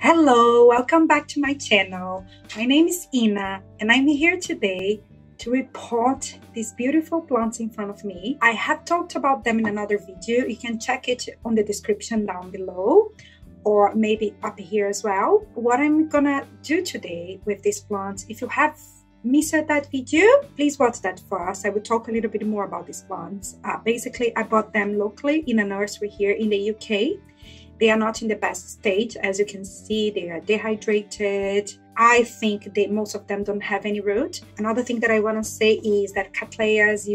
Hello, welcome back to my channel. My name is Ina and I'm here today to repot these beautiful plants in front of me. I have talked about them in another video. You can check it on the description down below or maybe up here as well. What I'm gonna do today with these plants, if you have missed that video, please watch that first. I will talk a little bit more about these plants. Basically, I bought them locally in a nursery here in the UK. They are not in the best state. As you can see, they are dehydrated. I think most of them don't have any root. Another thing that I want to say is that Cattleyas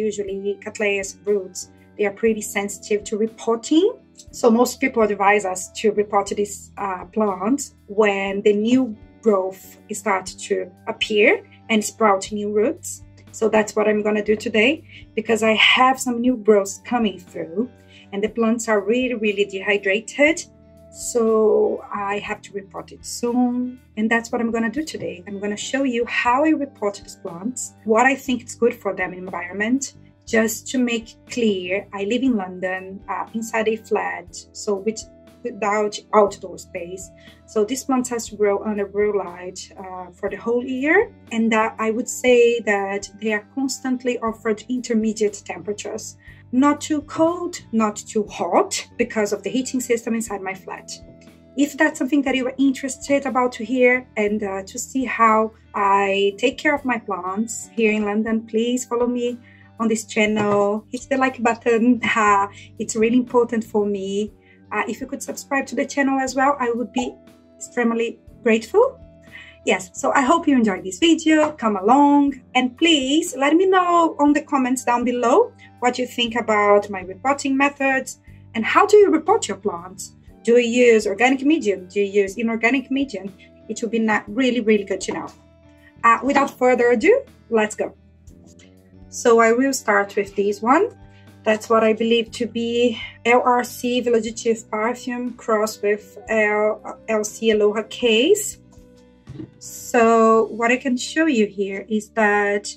roots, they are pretty sensitive to repotting. So most people advise us to repot these plants when the new growth starts to appear and sprout new roots. So that's what I'm going to do today, because I have some new growths coming through and the plants are really dehydrated. So I have to repot it soon, and that's what I'm going to do today. I'm going to show you how I repot these plants, what I think is good for them in the environment. Just to make clear, I live in London, inside a flat, so without outdoor space. So this plant has to grow under blue light for the whole year, and I would say that they are constantly offered intermediate temperatures. Not too cold, not too hot, because of the heating system inside my flat. If that's something that you are interested about to hear and to see how I take care of my plants here in London, please follow me on this channel. Hit the like button. It's really important for me. If you could subscribe to the channel as well, I would be extremely grateful. Yes, so I hope you enjoyed this video. Come along and please let me know on the comments down below what you think about my repotting methods and how do you repot your plants. Do you use organic medium? Do you use inorganic medium? It would be really good to know. Without further ado, let's go. So I will start with this one. That's what I believe to be LRC Vegetative Perfume crossed with LC Aloha Case. So what I can show you here is that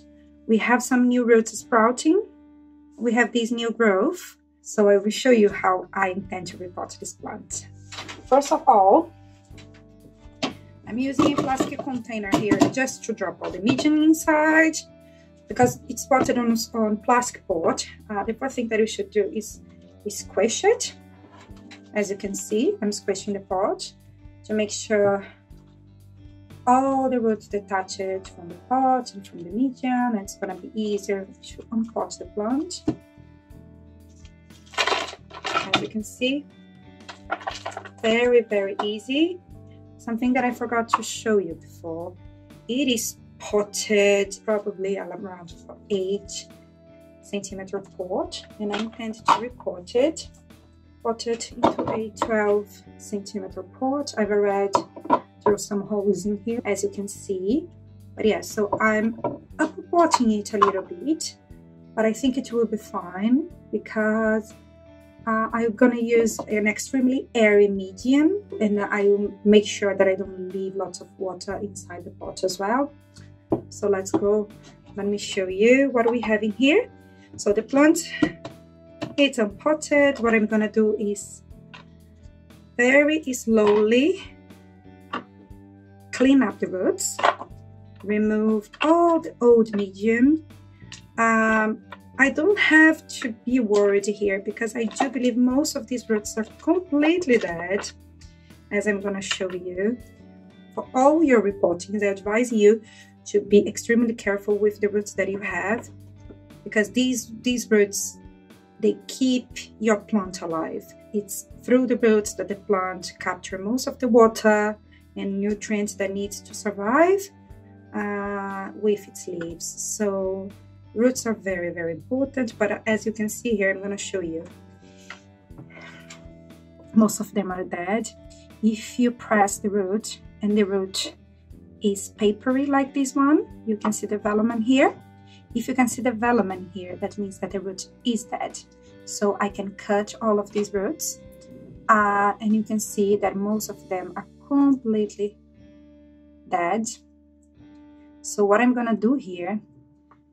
we have some new roots sprouting. We have this new growth. So I will show you how I intend to repot this plant. First of all, I'm using a plastic container here just to drop all the medium inside, because it's potted on plastic pot. The first thing that you should do is squish it. As you can see, I'm squishing the pot to make sure all the roots detached from the pot and from the medium, and it's going to be easier to unpot the plant. As you can see, very easy. Something that I forgot to show you before, it is potted probably around 8-centimeter pot, and I intend to repot it. Pot it into a 12-centimeter pot. I've already through some holes in here, as you can see. But yeah, so I'm up-potting it a little bit, but I think it will be fine because I'm gonna use an extremely airy medium, and I will make sure that I don't leave lots of water inside the pot as well. So let's go. Let me show you what we have in here. So the plant, it's unpotted. What I'm gonna do is very slowly clean up the roots, remove all the old medium. I don't have to be worried here because I do believe most of these roots are completely dead, as I'm going to show you. For all your repotting, I advise you to be extremely careful with the roots that you have, because these roots, they keep your plant alive. It's through the roots that the plant captures most of the water and nutrients that needs to survive with its leaves. So roots are very important, but as you can see here, I'm going to show you, most of them are dead. If you press the root and the root is papery like this one, you can see the development here. If you can see the development here, that means that the root is dead. So I can cut all of these roots and you can see that most of them are completely dead. So what I'm gonna do here,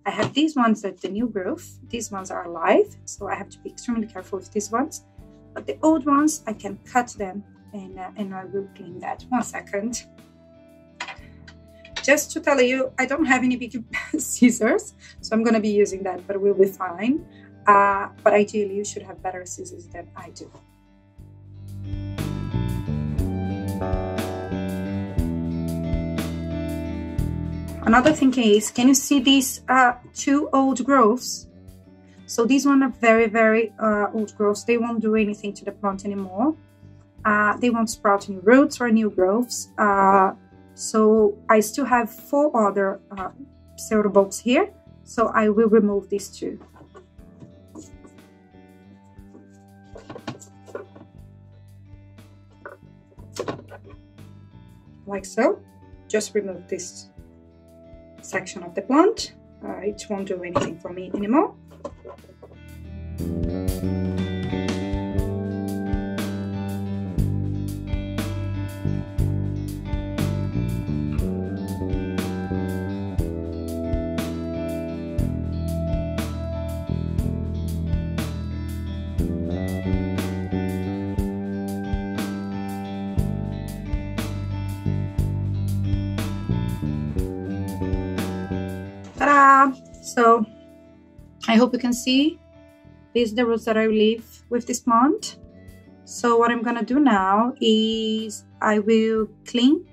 I have these ones that the new growth, these ones are alive, so I have to be extremely careful with these ones. But the old ones, I can cut them and I will clean that. 1 second. Just to tell you, I don't have any big scissors, so I'm gonna be using that, but we'll be fine. But ideally, you should have better scissors than I do. Another thing is, can you see these 2 old growths? So these ones are very, very old growths. They won't do anything to the plant anymore. They won't sprout new roots or new growths. So I still have 4 other pseudobulbs here. So I will remove these 2. Like so. Just remove this section of the plant. It won't do anything for me anymore. Ta-da! So I hope you can see these are the roots that I leave with this plant. So what I'm gonna do now is I will clean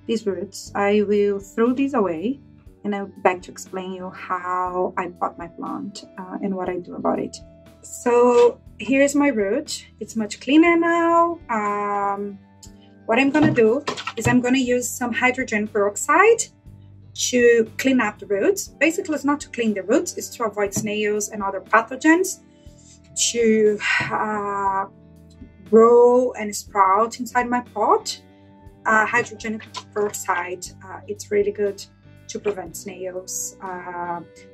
these roots. I will throw these away, and I'll be back to explain you how I pot my plant and what I do about it. So here's my root. It's much cleaner now. What I'm gonna do is I'm gonna use some hydrogen peroxide to clean up the roots. Basically, it's not to clean the roots, it's to avoid snails and other pathogens to grow and sprout inside my pot. Hydrogen peroxide, it's really good to prevent snails.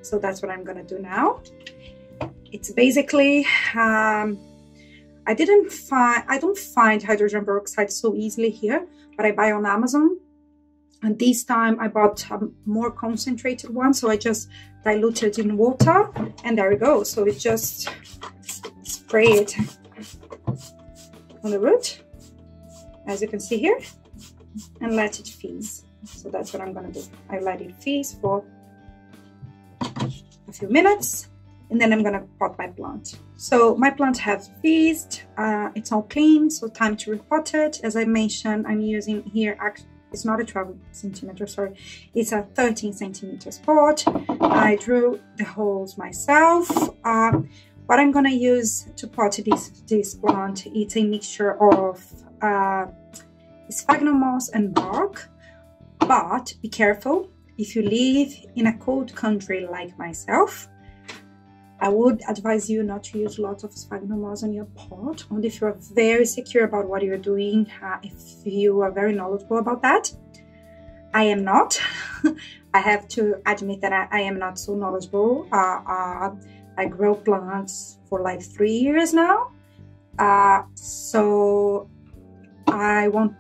So that's what I'm gonna do now. It's basically, I don't find hydrogen peroxide so easily here, but I buy on Amazon. And this time I bought a more concentrated one, so I just diluted in water, and there we go. So it just spray it on the root, as you can see here, and let it freeze. So that's what I'm gonna do. I let it freeze for a few minutes, and then I'm gonna pot my plant. So my plant has freezed, it's all clean, so time to repot it. As I mentioned, I'm using here, it's not a 12 centimeter, sorry, it's a 13 centimeters pot. I drew the holes myself. What I'm gonna use to pot this plant, it's a mixture of sphagnum moss and bark, but be careful. If you live in a cold country like myself, I would advise you not to use lots of sphagnum moss on your pot, only if you are very secure about what you're doing, if you are very knowledgeable about that. I am not. I have to admit that I am not so knowledgeable. I grow plants for like 3 years now, so I won't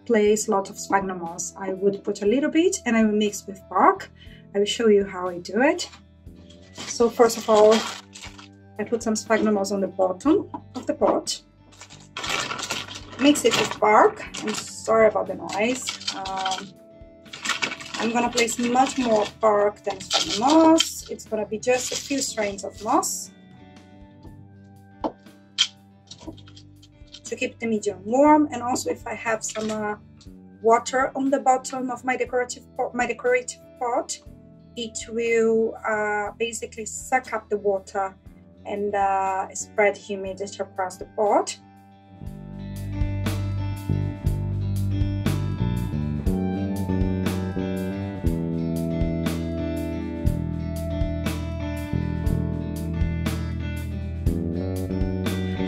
place a lot of sphagnum moss. I would put a little bit and I will mix with bark. I will show you how I do it. So first of all, I put some sphagnum moss on the bottom of the pot, mix it with bark. I'm sorry about the noise. I'm gonna place much more bark than sphagnum moss. It's gonna be just a few strains of moss to keep the medium warm, and also if I have some water on the bottom of my decorative pot, it will basically suck up the water and spread humidity across the pot.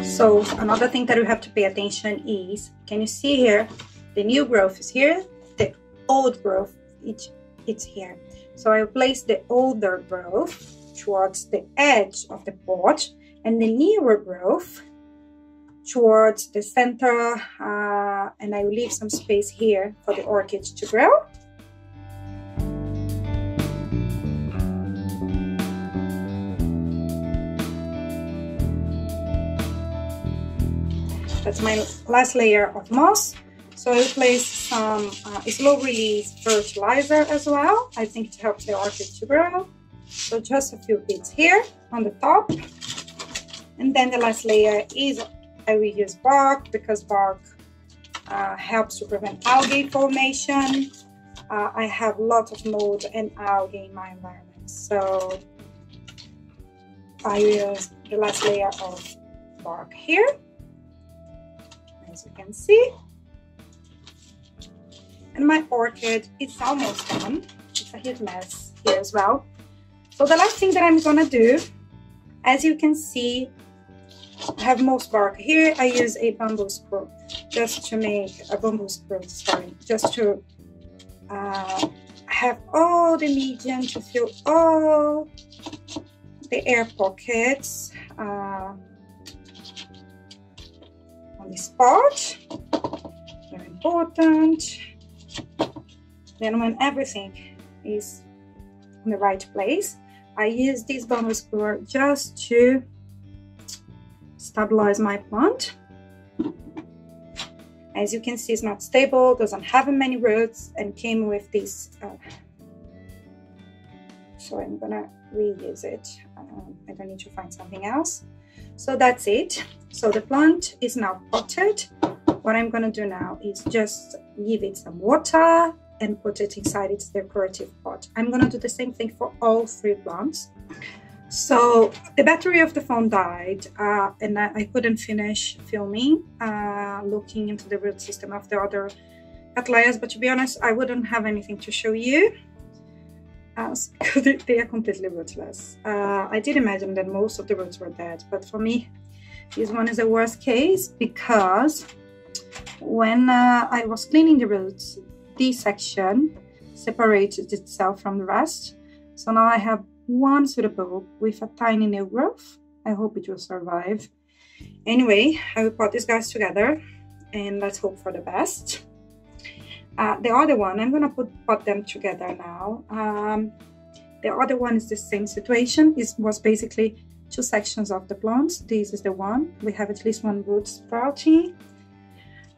So another thing that you have to pay attention is, can you see here, the new growth is here, the old growth, it's here. So I place the older growth towards the edge of the pot and the newer growth towards the center, and I will leave some space here for the orchids to grow. That's my last layer of moss. So I'll place some slow release fertilizer as well. I think it helps the orchid to grow. So just a few bits here on the top. And then the last layer is I will use bark, because bark helps to prevent algae formation. I have lots of mold and algae in my environment. So I use the last layer of bark here, as you can see. And my orchid is almost done. It's a huge mess here as well. So the last thing that I'm gonna do, as you can see, I have most bark here. I use a bamboo screw just to make a bamboo screw, sorry, just to have all the medium to fill all the air pockets on this pot. Very important. Then when everything is in the right place, I use this bamboo screw just to stabilize my plant. As you can see, it's not stable, doesn't have many roots, and came with this. So I'm gonna reuse it. I don't need to find something else. So that's it. So the plant is now potted. What I'm gonna do now is just give it some water and put it inside its decorative pot. I'm gonna do the same thing for all 3 plants. So the battery of the phone died and I couldn't finish filming, looking into the root system of the other Cattleyas, but to be honest, I wouldn't have anything to show you because they are completely rootless. I did imagine that most of the roots were dead, but for me, this one is the worst case because when I was cleaning the roots, this section separated itself from the rest. So now I have one pseudobulb with a tiny new growth. I hope it will survive. Anyway, I will put these guys together and let's hope for the best. The other one, I'm gonna put them together now. The other one is the same situation. It was basically 2 sections of the plants. This is the one. We have at least 1 root sprouting.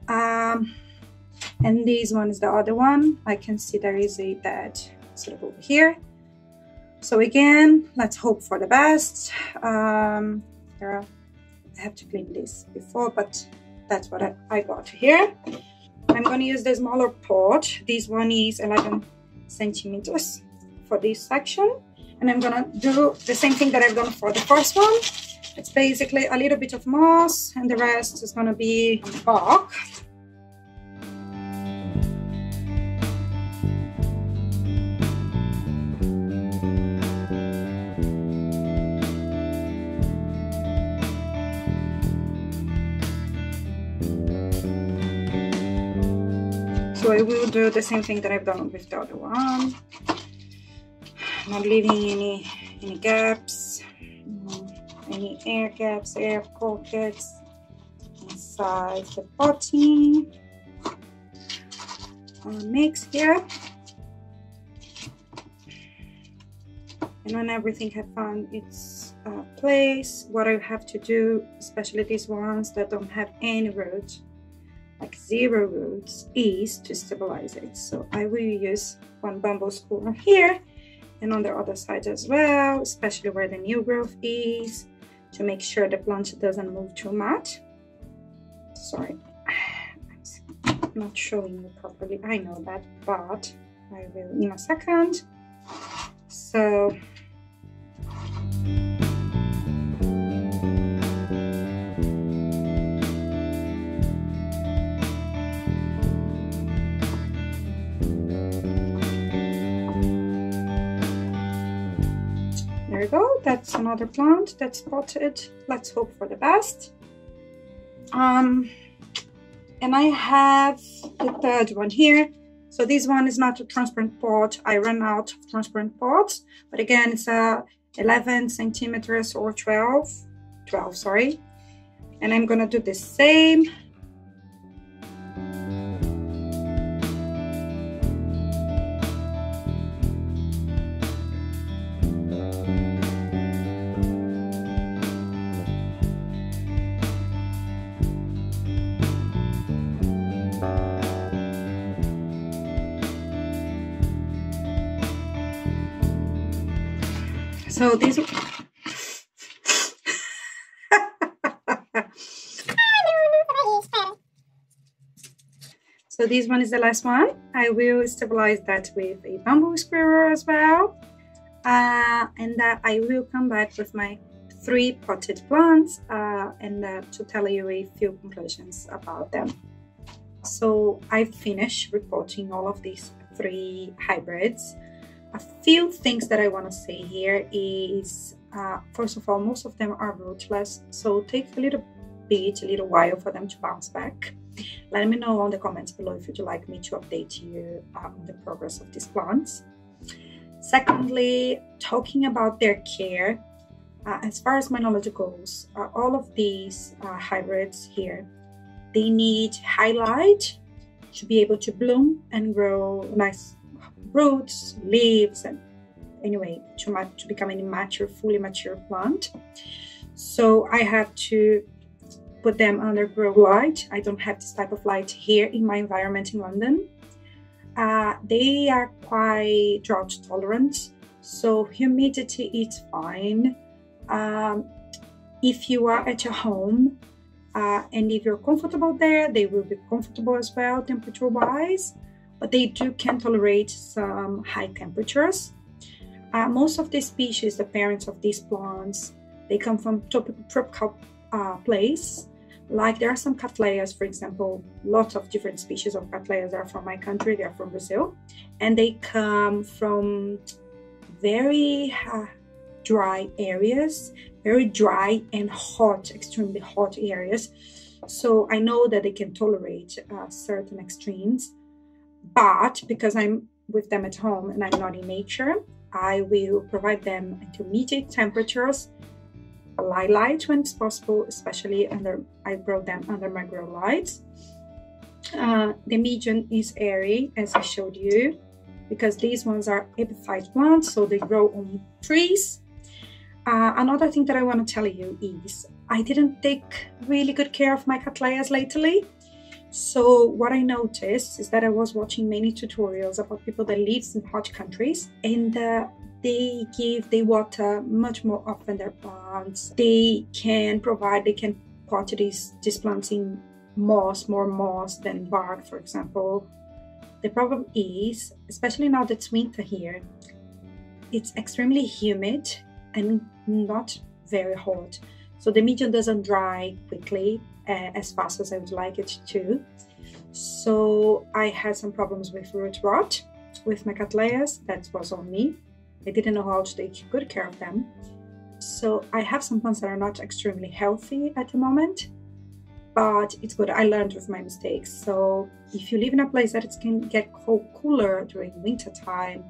And this one is the other one. I can see there is a dead pseudobulb here. So again, let's hope for the best. I have to clean this before, but that's what I got here. I'm going to use the smaller pot. This one is 11 centimeters for this section. And I'm going to do the same thing that I've done for the first one. It's basically a little bit of moss and the rest is going to be bark. So I will do the same thing that I've done with the other one. Not leaving any gaps, any air gaps, air pockets inside the potting mix here. And when everything has found its place, what I have to do, especially these ones that don't have any roots, like 0 roots, is to stabilize it. So I will use 1 bamboo screw here and on the other side as well, especially where the new growth is, to make sure the plant doesn't move too much. Sorry, I'm not showing you properly, I know that, but I will in a second. So there we go, that's another plant that's potted. Let's hope for the best. And I have the 3rd one here. So this one is not a transparent pot. I ran out of transparent pots, but again, it's 11 centimeters or 12, sorry. And I'm gonna do the same. So this so this one is the last one. I will stabilize that with a bamboo squirrel as well. And I will come back with my 3 potted plants and to tell you a few conclusions about them. So I've finished repotting all of these 3 hybrids. A few things that I want to say here is, first of all, most of them are rootless, so take a little while for them to bounce back. Let me know on the comments below if you'd like me to update you on the progress of these plants. Secondly, talking about their care, as far as my knowledge goes, all of these hybrids here, they need highlight to be able to bloom and grow nice roots, leaves, and anyway, to become a fully mature plant. So I have to put them under grow light. I don't have this type of light here in my environment in London. They are quite drought tolerant, so humidity is fine. If you are at your home and if you're comfortable there, they will be comfortable as well temperature wise, but they can tolerate some high temperatures. Most of the species, the parents of these plants, they come from tropical place. Like there are some Cattleyas, for example, lots of different species of Cattleyas are from my country, they are from Brazil, and they come from very dry areas, very dry and hot, extremely hot areas. So I know that they can tolerate certain extremes, but because I'm with them at home and I'm not in nature, I will provide them intermediate temperatures, light when it's possible, especially I grow them under my grow lights. The median is airy, as I showed you, because these ones are epiphyte plants, so they grow on trees. Another thing that I want to tell you is I didn't take really good care of my Cattleyas lately. So what I noticed is that I was watching many tutorials about people that live in hot countries, and they water much more often their plants. They can pot these plants in moss, more moss than bark, for example. The problem is, especially now that it's winter here, it's extremely humid and not very hot. So the medium doesn't dry quickly as fast as I would like it to. So I had some problems with root rot with my Cattleyas. That was on me. I didn't know how to take good care of them. So I have some plants that are not extremely healthy at the moment, but it's good. I learned with my mistakes. So if you live in a place that it can get cooler during winter time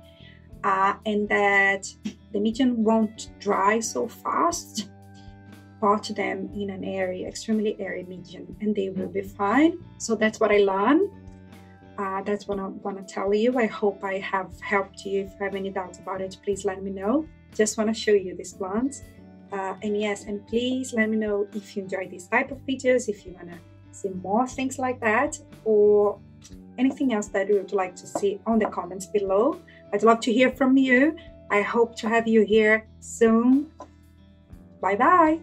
and that the medium won't dry so fast, pot them in an extremely airy medium and they will be fine. So that's what I learned. That's what I want to tell you. I hope I have helped you. If you have any doubts about it, please let me know. Just want to show you these plants. And yes, and please let me know if you enjoy these type of videos, if you want to see more things like that, or anything else that you would like to see on the comments below. I'd love to hear from you. I hope to have you here soon. Bye bye.